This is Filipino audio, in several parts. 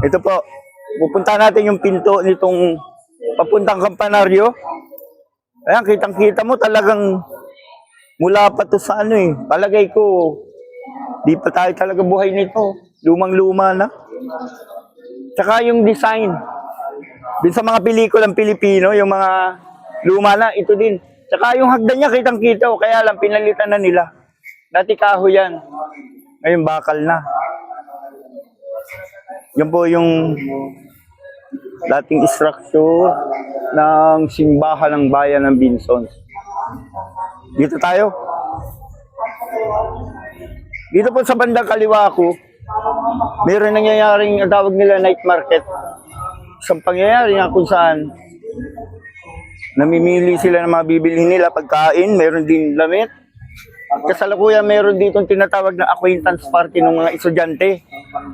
Ito po, pupunta natin yung pinto nitong papuntang Kampanaryo. Ayan, kitang-kita mo talagang mula pa to sa ano eh. Palagay ko, di pa tayo talaga buhay nito. Lumang-luma na. Tsaka yung design. Din sa mga pelikulang Pilipino, yung mga luma na, ito din. Tsaka yung hagdan niya, kitang-kita. Kaya lang, pinalitan na nila. Dati kahoy yan. Ngayon, bakal na. Yan po yung dating structure ng simbahan ng bayan ng Binson. Dito tayo. Dito po sa bandang kaliwa ko, mayroon nangyayaring ang tawag nila night market. Isang pangyayari na kung saan namimili sila ng mga bibilhin nila, pagkain, mayroon din damit. Kasalukuyan mayroon dito tinatawag na acquaintance party ng mga estudyante,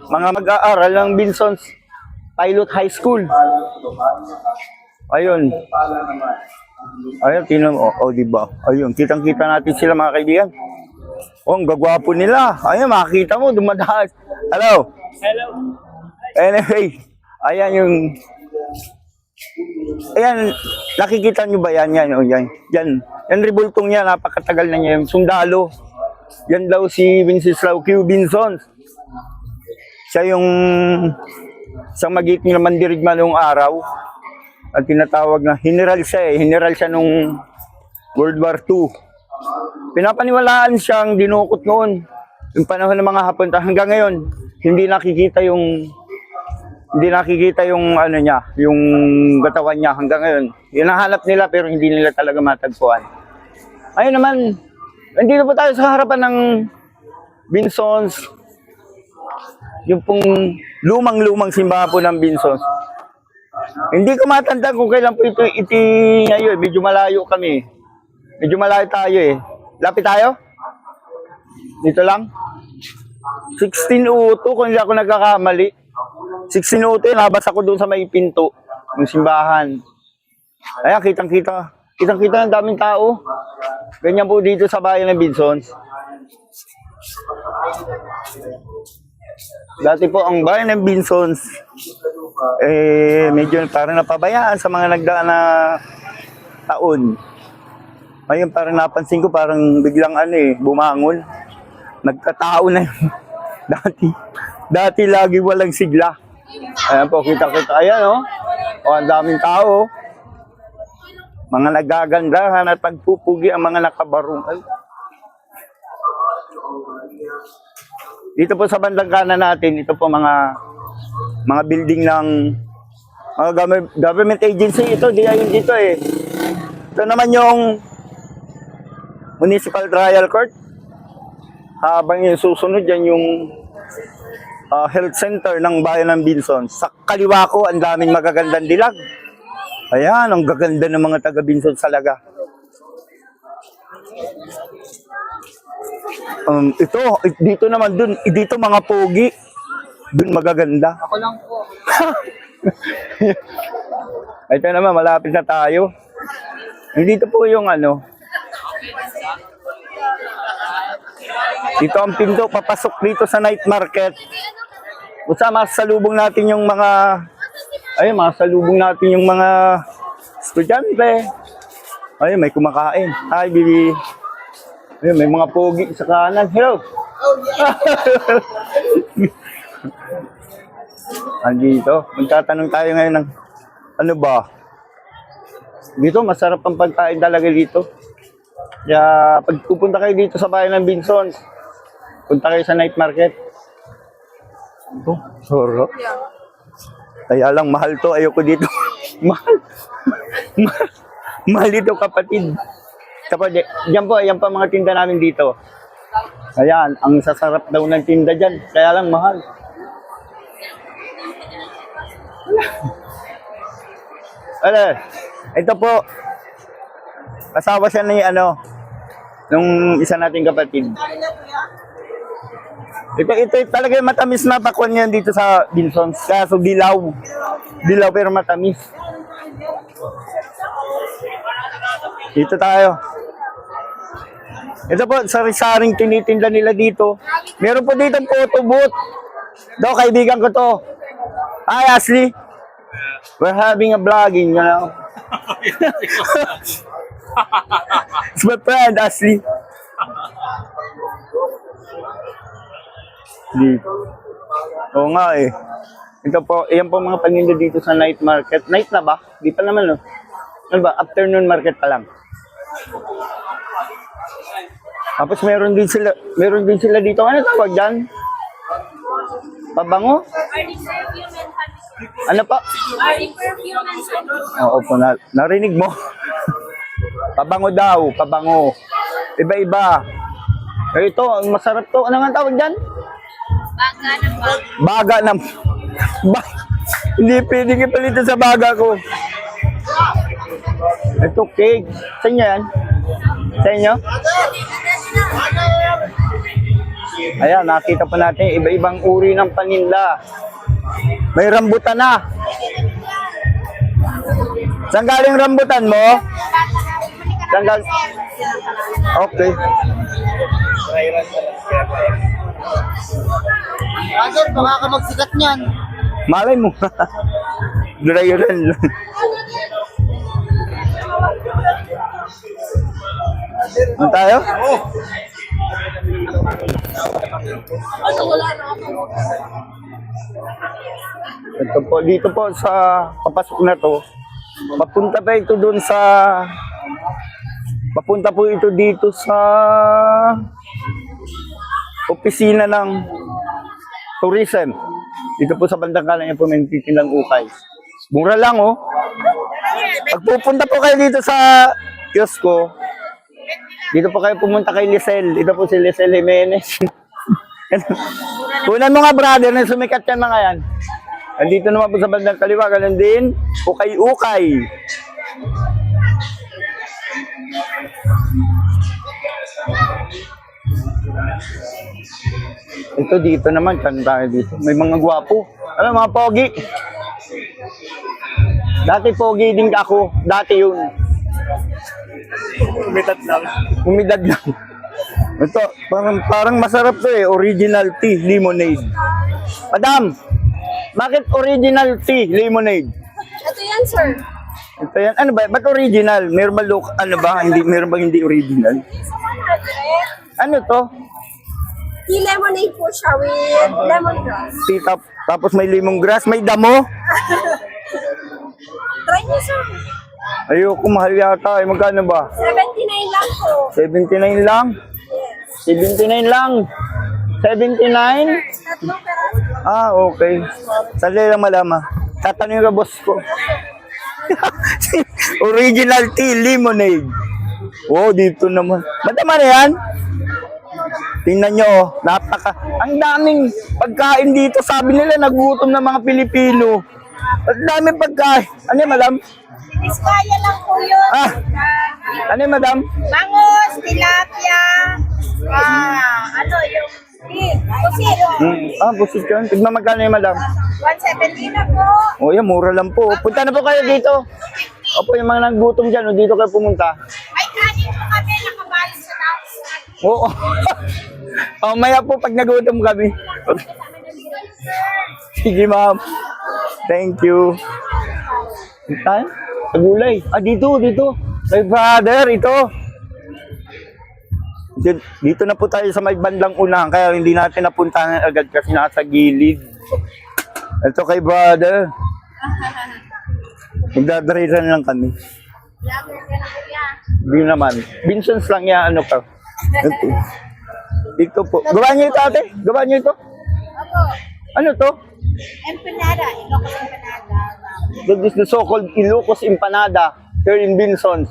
mga mag-aaral ng Binson's Pilot High School. Ayun. Ayun, tinan mo. Oh, diba? Ayun, kitang-kita natin sila mga kaibigan. Oh, ang gagwapo nila. Ayun, makikita mo, dumadaan. Hello. Hello. Anyway, ayan yung... Ayan, nakikita nyo ba yan? Yan, oh, yan. Yan. Yan, ribultong niya, napakatagal na niya. Yung sundalo. Yan daw si Wenceslao Q. Binson. Siya yung isang magiting na mandirigma noong araw. At tinatawag na general siya eh. General siya nung World War II. Pinapaniwalaan siyang dinukot noon. Yung panahon ng mga Hapon. Hanggang ngayon, hindi nakikita yung ano niya, yung katawan niya hanggang ngayon. Hinahanap nila pero hindi nila talaga matagpuan. Ayun naman, nandito po tayo sa harapan ng Binson's. Yung pong lumang-lumang simbahan po ng Binson's. Hindi ko matanda kung kailan po ito ngayon. Medyo malayo kami. Medyo malayo tayo eh. Lapit tayo? Dito lang? 1602 kung hindi ako nagkakamali. 1602, nabas ako doon sa may pinto ng simbahan. Ayan, kitang-kita. Kitang-kita ng daming tao. Ganyan po dito sa bayan ng Binson's. Dati po ang bayan ng Binson's, medyo parang napabayaan sa mga nagdaan na taon. Ngayon parang napansin ko parang biglang bumangon. Nagkatao na yun. Dati lagi walang sigla. Ayan po, kita-kita. Ayan o. O, ang daming tao. Mga nagagandahan at pagpupugi ang mga nakabarong. Ay. Dito po sa bandang kanan natin, ito po mga building ng mga government agency. Ito, di ayun dito eh. Ito naman yung Municipal Trial Court. Habang yung susunod yan yung health center ng bayan ng Binson. Sa kaliwa ko, ang daming magagandang dilag. Ayan, ang gaganda ng mga taga Binson talaga. Ito, dito naman dun, dito mga pogi. Dun magaganda. Ako lang po. Ito naman, malapit na tayo. Dito po yung dito ang pinto, papasok dito sa night market. Basta masalubong natin yung mga estudyante. Ayun, may kumakain. Hi, baby. Ayun, may mga pogi sa kanan. Hello. Andito, magtatanong tayo ngayon ng ano ba? Dito, masarap ang pagkain talaga dito. Kaya, pag pupunta kayo dito sa bayan ng Binson, punta kayo sa night market. Ito, sarap. Kaya lang, mahal to. Ayoko dito. Mahal. Mahal dito, kapatid. Kapatid, yan po, yan pa mga tinda namin dito. Ayan, ang sasarap daw ng tinda dyan. Kaya lang, mahal. Ito po. Asawa siya ni nung isa nating kapatid. Ito talaga matamis na pakwan yan dito sa Binson's. Kaso dilaw. Dilaw pero matamis. Dito tayo. Ito po, sari-saring tinitinda nila dito. Meron po dito photo booth. Daw, kaibigan ko to. Hi, Ashley. We're having a vlogging, you know. It's my friend, Ashley. Dito. Oo nga eh. Ito po, yan po mga paninda dito sa night market. Night na ba? Di pa naman, no? Ano ba? Afternoon market pa lang. Tapos meron din sila dito. Ano tawag dyan? Pabango? Ano pa? Oo po, narinig mo. Pabango daw, pabango. Iba-iba. Ito, ang masarap to. Ano nga tawag dyan? Baga ng hindi pwedeng ipalitan sa baga ko. Ito cake. Sa inyo yan? Sa inyo? Ayan, nakita pa natin iba-ibang uri ng paninda. May rambutan na. Saan galing rambutan mo? Saan galing? Okay. Brother, baka ka magsikat niyan. Malay mo. Dry run lang. Ano tayo? Ito po, dito po sa papasok na to. Papunta pa ito doon sa papunta po ito dito sa opisina ng tourism. Dito po sa bandang kanan yung po may titilang ukay. Mura lang oh. Pag pupunta po kayo dito sa kiosko, dito po kayo pumunta kay Lisel. Ito po si Lisel Jimenez. Kunan mo nga brother na sumikat yan mga yan. Andito naman po sa bandang kaliwa, ganun din, ukay-ukay. Ito dito naman, tayo dito. May mga gwapo. Ano mga pogi? Dati pogi din ako. Dati yun. Umidad lang. Umidad lang. Ito, parang masarap to eh. Original tea, lemonade. Madam, bakit original tea, lemonade? Ito yan, sir. Ito yan. Ano ba? Ba't original? Meron ba look? Ano ba? Meron ba hindi original? Ano to? Tea lemonade po siya with lemongrass. Tea tapos may lemongrass, may damo. Try niyo, sir. Ayoko, mahal yata. Ay, magkano ba? 79 lang po. 79 lang? 79 lang. 79? Tatlong peraso. Ah, okay. Sali lang malama. Tatanungin ka boss ko. Original tea lemonade. Oh, dito naman. Madama na yan? Tingnan nyo, oh. Ang daming pagkain dito. Sabi nila, nagutom ng mga Pilipino. Ang daming pagkain. Ano yan, madam? Biskaya lang po yun. Ah, ano yan, madam? Bangus, tilapia, ano yung pusit. Busit yun. Tignan magkano yung madam? 170 na po. Oh, yan, mura lang po. Punta na po kayo dito. Opo, yung mga naggutom dyan, dito kayo pumunta. May kanin po kami, nakabalis sa taas. Oo. Maya po pag nagutom kami. Sige, ma'am. Thank you. Tayo? Pagulay. Ah, dito. My brother, ito. Dito na po tayo sa may bandang unahan, kaya hindi natin napuntahan agad kasi nasa gilid. Ito kay brother. Magdadriran lang kami. Hindi naman. Vincent's lang yan, ano ka. Ito po. Gawa niyo ito, ate? Gawa niyo ito? Opo. Ano to? Empanada, Ilocos empanada. That is the so-called Ilocos Empanada here in Vincent.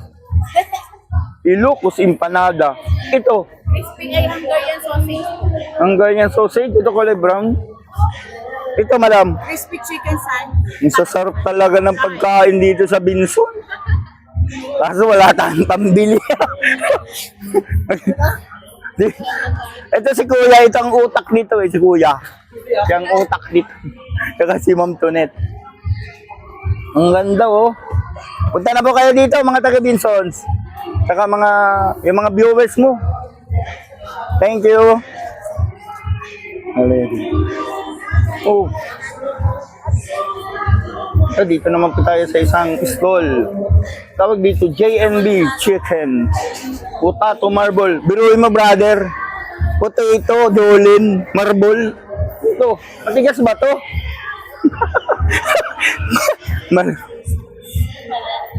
Ilocos Empanada. Ito. Crispy ay Hungarian sausage. Hungarian sausage. Ito kulay brown. Ito, madam. Crispy chicken sandwich. Ang sasarap talaga ng pagkain dito sa Vincent. Kaso wala tayong pambili. Ito si Kuya. Ito ang utak nito eh, si Kuya. Yung utak dito. Saka si Ma'am Tonet. Ang ganda oh. Punta na po kayo dito mga taga Vincents. Saka yung mga viewers mo. Thank you. Oh. So, dito naman po tayo sa isang stall. Tawag dito, JNB Chicken. Potato marble. Biruin mo, brother. Potato, dolin, marble. Ito, matigas ba to?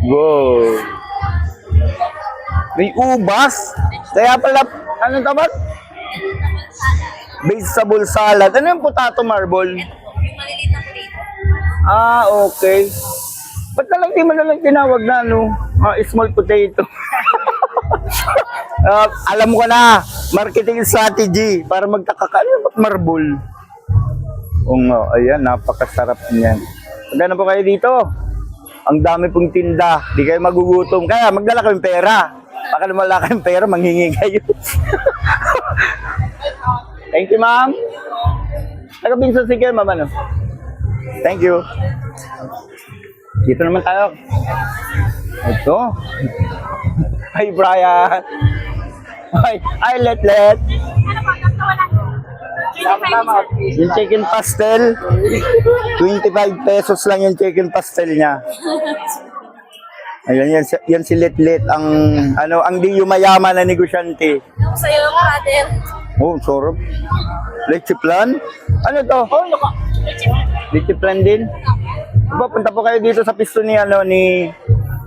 Wow. May ubas. Kaya pala, anong tawag? Vegetable salad. Ano yung potato marble? Ah, okay. Ba't na lang di mo na lang tinawag na, ano? Small potato. Alam ko na, marketing strategy para magtaka ka. Ano ba't marble? Oo nga, ayan, napakasarap niyan. Magkano po kayo dito? Ang dami pong tinda. Di kayo magugutom. Kaya magdala kayong pera. Baka naman wala kayong pera, manghingi kayo. Thank you, ma'am. Taga-Binsan sige, ma'am, ano? Thank you. Dito naman tayo. Ito. Hi, Brian. Hi, Let. Yung chicken pastel, 25 pesos lang yung chicken pastel niya. Ayan, yan si Let. Ang di yumayaman na negosyante. Yung sa'yo, brother. Oh, sarap. Leche plan? Ano to? Leche plan din? Punta po kayo dito sa pisto ni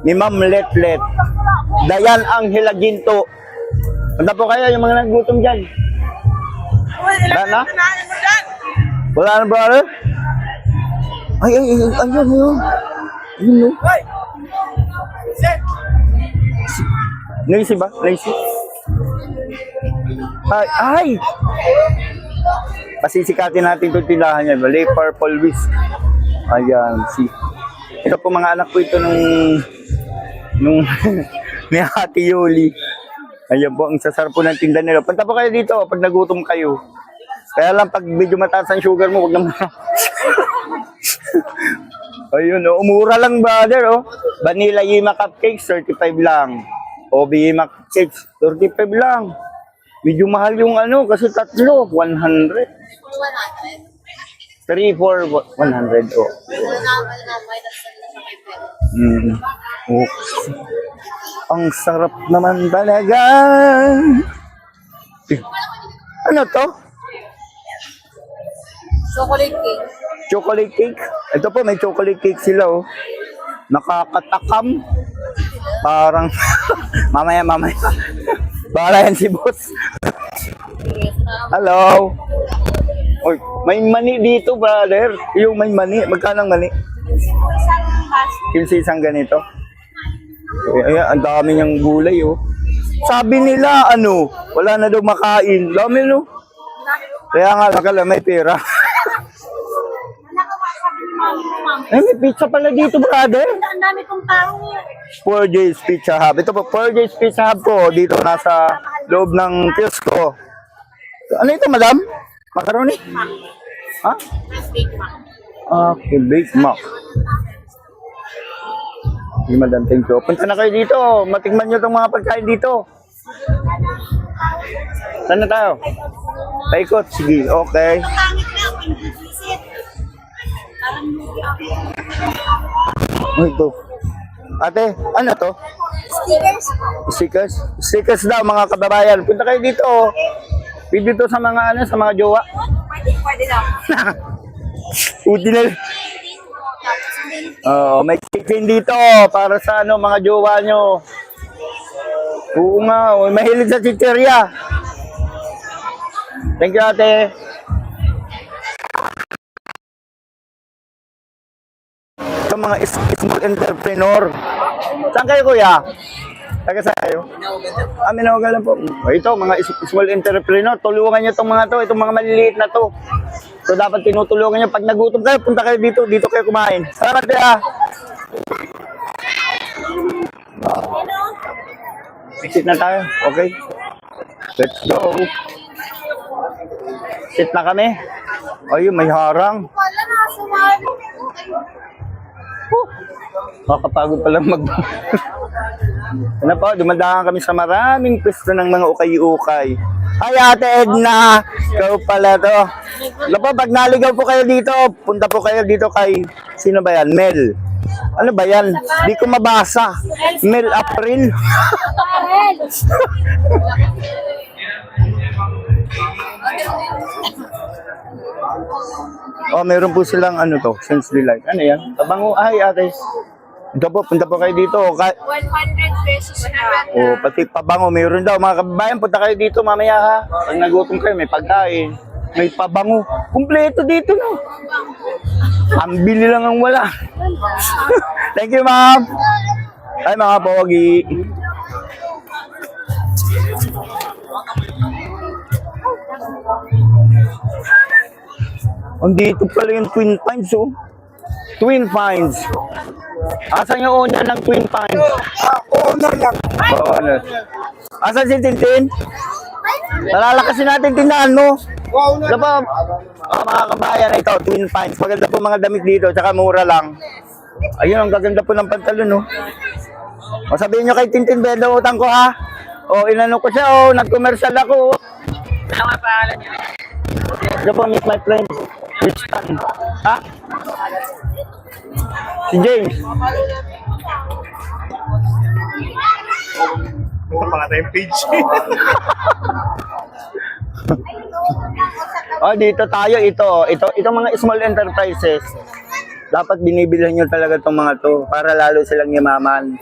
Ma'am Let. Dayan Angela Ginto. Punta po kayo yung mga nagutom dyan. Wala na? Wala na, brother? Ayun. Ayun, no? Lazy ba? Lazy? Ay! Pasisikatin natin itong tindahan niya. Malay Purple Whisk. Ayan, see. Ito po mga anak ko ito nung ni Ate Yoli. Ayan po, ang sasarap po ng tinda nila. Punta po kayo dito pag nagutom kayo. Kaya lang pag medyo mataas ang sugar mo, wag naman. Ayun, oh, umura lang, brother, oh. Vanilla Yima Cupcakes, 35 lang. Obi Yima Cupcakes, 35 lang. Medyo mahal yung kasi tatlo, 100. 3, 4, 100, oh. Oh. Ang sarap naman talaga. Ano to? Chocolate cake. Chocolate cake. Ito po, may chocolate cake sila, oh. Nakakatakam. Parang, mamaya. Para yan si boss. Hello. Oy, may mani dito, brother. Yung may mani. Magkano ang mani? 15 isang ganito. Ayan, ang dami niyang gulay, oh. Sabi nila, wala na daw makain. Dami, no? Kaya nga, akala may pera. May pizza pala dito, brother. Ang dami kong tao. 4J's Pizza Hub. Ito po, 4J's Pizza Hub po. Dito nasa loob ng kiosk ko. Ano ito, madam? Macaroni? Ha? Okay, Big Mac. Hindi, madam, thank you. Punta na kayo dito. Matikman nyo itong mga pagkain dito. Saan na tayo? Paikot? Sige, okay. Ito. Ate, ano to? Stickers. Stickers daw, mga kababayan. Punta kayo dito. Pwede to sa mga sa mga jowa. Pwede lang. Uti na. May chicken dito para sa mga jowa nyo. Oo nga, mahilig sa chicheria. Thank you, ate. Sa mga small entrepreneur. Saan kayo, kuya? Taga saan kayo? Minawagan lang po. Ito, mga small entrepreneur. Tulungan nyo itong mga maliliit na to. So, dapat tinutulungan nyo. Pag nagutom kayo, punta kayo dito. Dito kayo kumain. Salamat, kuya. Sit na tayo. Okay. Let's go. Sit na kami. Ayun, may harang. Wala na, suman. Makakapagod palang mag Ano po, dumadaan kami sa maraming pwesto ng mga ukay-ukay. Ay, Ate Edna, ikaw pala to. Ano po, pag naligaw po kayo dito, punta po kayo dito kay, sino ba yan? Mel. Ano ba yan? Di ko mabasa. Mel April. Oh, meron po silang ano to, sense delight. Ano yan? Tabango, ay ate. Ito po, punta po kayo dito. 100 pesos na. Oh, pati pabango, meron daw. Mga kababayan, punta kayo dito mamaya ha. Pag nagutom kayo, may pagkain. May pabango. Kumpleto dito no. Ang bili lang ang wala. Thank you, ma'am. Ay, mga pogi. Andito pala yung Twin Pines, oh. Twin Pines. Asan yung owner ng Twin Pines? Owner lang. Oo, ano. Asan si Tintin? Nalalakasin natin tindahan mo. Owner. Ito po, mga kabayan, ito, Twin Pines. Maganda po mga damit dito, tsaka mura lang. Ayun, ang gaganda po ng pantalon, no? O sabihin nyo kay Tintin, beda utang ko, ha? O, inano ko siya, o, nag-commercial ako. Ano nga pangalan niya? Ito po, meet my friend. Richard. Ha? Si James. Pangatay yung page. Oh, dito tayo, itong mga small enterprises. Dapat binibilhan nyo talaga itong mga to para lalo silang yumaman.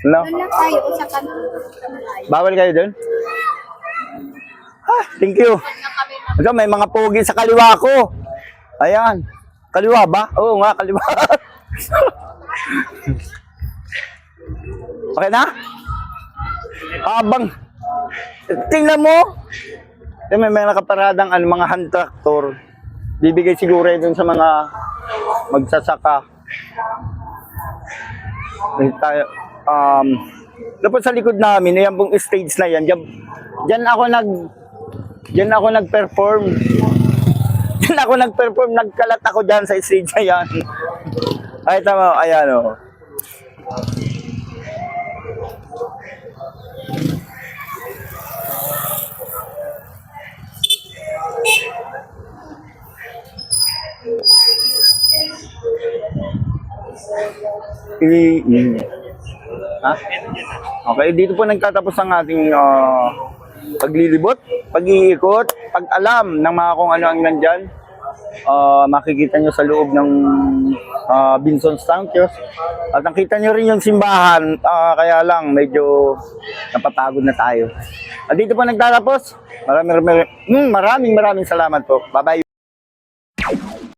No? Doon lang tayo sa kanto. Bawal kayo dun? Ah, thank you. Ito, may mga pogi sa kaliwa ko. Ayan. Kaliwa ba? Oo nga, kaliwa. Okay na? Abang. Tingnan mo. May nakaparadang mga hand tractor. Bibigay siguro dun sa mga magsasaka. Tayo, dapat sa likod namin, ayan pong stage na yan. Diyan ako nag-perform. Diyan ako nag-perform, nagkalat ako diyan sa stage na yan. Ay, tama, ayan o. Ha? Okay, dito po nagtatapos ang ating paglilibot, pag-iikot, pag-alam ng mga kung ano ang nandyan. Makikita nyo sa loob ng Binson Sanchez. At nakita nyo rin yung simbahan, kaya lang medyo napapagod na tayo. At dito po nagtatapos. Maraming salamat po. Bye-bye.